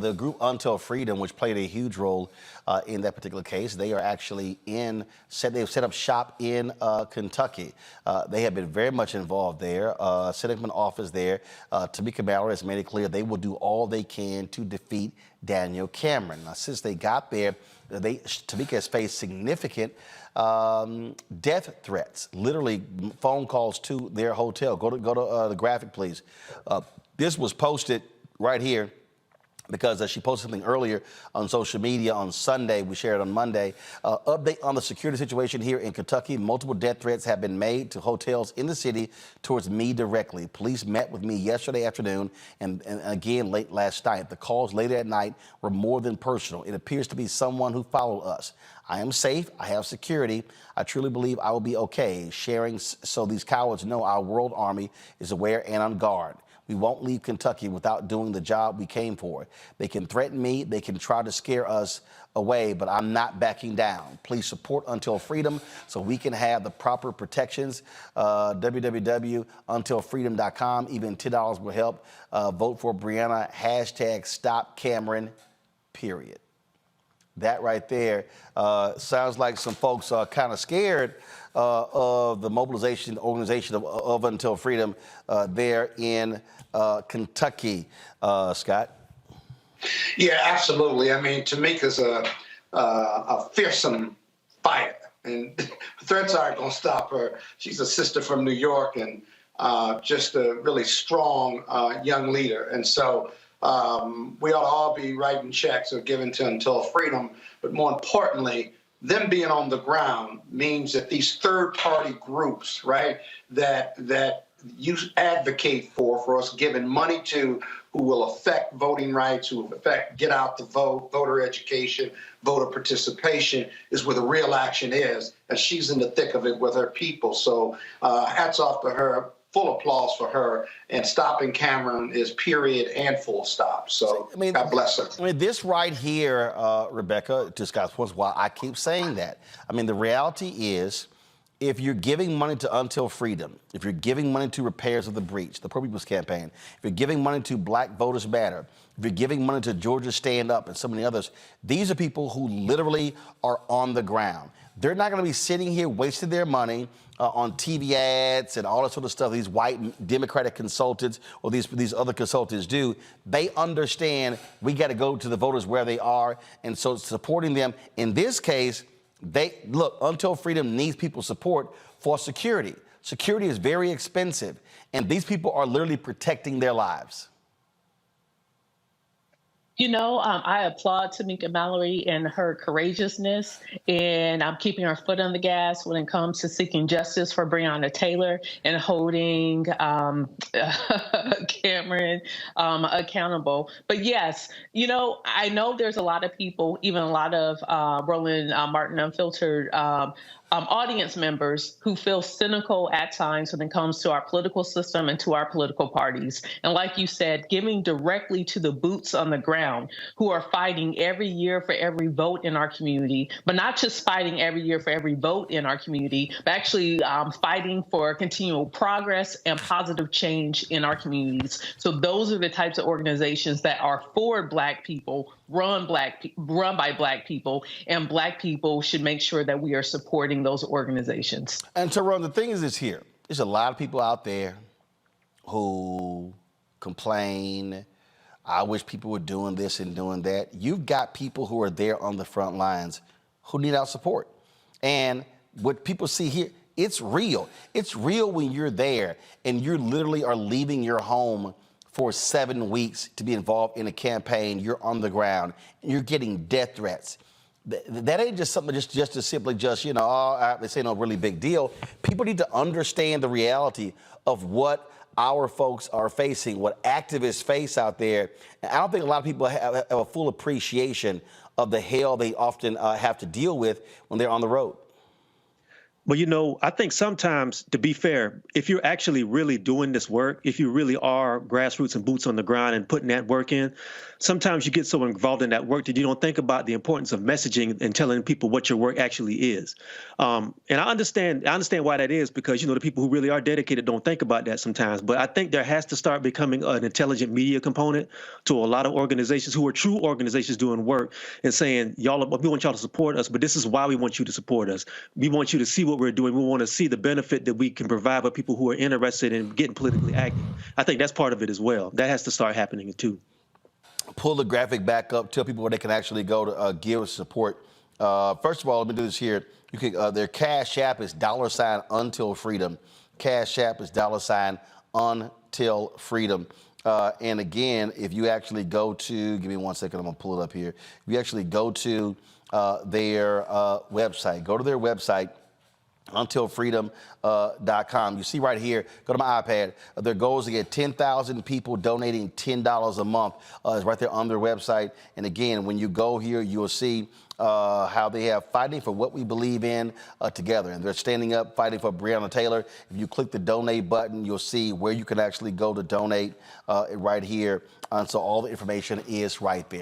The group Untill Freedom, which played a huge role in that particular case, they've set up shop in Kentucky. They have been very much involved there. Setting up an office there. Tamika Mallory has made it clear they will do all they can to defeat Daniel Cameron. Now, since they got there, Tamika has faced significant death threats, literally phone calls to their hotel. Go to the graphic, please. This was posted right here, because she posted something earlier on social media on Sunday. We shared it on Monday. Update on the security situation here in Kentucky. Multiple death threats have been made to hotels in the city towards me directly. Police met with me yesterday afternoon and again late last night. The calls later at night were more than personal. It appears to be someone who followed us. I am safe. I have security. I truly believe I will be okay. Sharing so these cowards know our world army is aware and on guard. We won't leave Kentucky without doing the job we came for. They can threaten me, they can try to scare us away, but I'm not backing down. Please support Untill Freedom so we can have the proper protections. www.untillfreedom.com. Even $10 will help. Vote for Breonna. #Stop Cameron, period. That right there sounds like some folks are kind of scared of the mobilization organization of Untill Freedom there in Kentucky. Scott? Yeah, absolutely. I mean, Tamika's a fearsome fighter, and threats aren't going to stop her. She's a sister from New York and just a really strong young leader. And so we ought to all be writing checks or giving to Untill Freedom. But more importantly, them being on the ground means that these third-party groups, right, that you advocate for us giving money to, who will affect voting rights, who will affect get out the vote, voter education, voter participation, is where the real action is. And she's in the thick of it with her people. So hats off to her. Full applause for her, and stopping Cameron is period and full stop. So, I mean, God bless her. I mean, this right here, Rebecca, to Scott's point, is why I keep saying that. I mean, the reality is, if you're giving money to Untill Freedom, if you're giving money to Repairs of the Breach, the Poor People's Campaign, if you're giving money to Black Voters Matter, if you're giving money to Georgia Stand Up and so many others, these are people who literally are on the ground. They're not going to be sitting here wasting their money on TV ads and all that sort of stuff these white Democratic consultants or these other consultants do. They understand we got to go to the voters where they are, and so supporting them in this case, look, Untill Freedom needs people's support for security. Security is very expensive, and these people are literally protecting their lives. You know, I applaud Tamika Mallory and her courageousness, and I'm keeping her foot on the gas when it comes to seeking justice for Breonna Taylor and holding Cameron accountable. But yes, you know, I know there's a lot of people, even a lot of Roland Martin Unfiltered audience members who feel cynical at times when it comes to our political system and to our political parties. And like you said, giving directly to the boots on the ground who are fighting every year for every vote in our community, but not just fighting every year for every vote in our community, but actually fighting for continual progress and positive change in our communities. So those are the types of organizations that are for Black people, run by Black people, and Black people should make sure that we are supporting those organizations. And Tyrone, the thing is this here, there's a lot of people out there who complain, I wish people were doing this and doing that. You've got people who are there on the front lines who need our support. And what people see here, it's real. It's real when you're there and you literally are leaving your home for 7 weeks to be involved in a campaign. You're on the ground and you're getting death threats. That ain't just something just to simply you know, oh, this ain't no really big deal. People need to understand the reality of what our folks are facing, what activists face out there. And I don't think a lot of people have a full appreciation of the hell they often have to deal with when they're on the road. Well, I think sometimes, to be fair, if you're actually really doing this work, if you really are grassroots and boots on the ground and putting that work in, sometimes you get so involved in that work that you don't think about the importance of messaging and telling people what your work actually is. And I understand why that is, because the people who really are dedicated don't think about that sometimes. But I think there has to start becoming an intelligent media component to a lot of organizations who are true organizations doing work and saying, y'all, we want y'all to support us, but this is why we want you to support us. We want you to see what we're doing. We want to see the benefit that we can provide for people who are interested in getting politically active. I think that's part of it as well. That has to start happening too. Pull the graphic back up. Tell people where they can actually go to give support. First of all, let me do this here. You can their Cash App is $Untill Freedom. Cash App is $Untill Freedom. And again, if you actually go to, give me 1 second, I'm gonna pull it up here. If you actually go to their website, go to their website, untillfreedom.com. You see right here, go to my iPad, their goal is to get 10,000 people donating $10 a month. It's right there on their website. And again, when you go here, you'll see how they have fighting for what we believe in together. And they're standing up, fighting for Breonna Taylor. If you click the donate button, you'll see where you can actually go to donate right here. And so all the information is right there.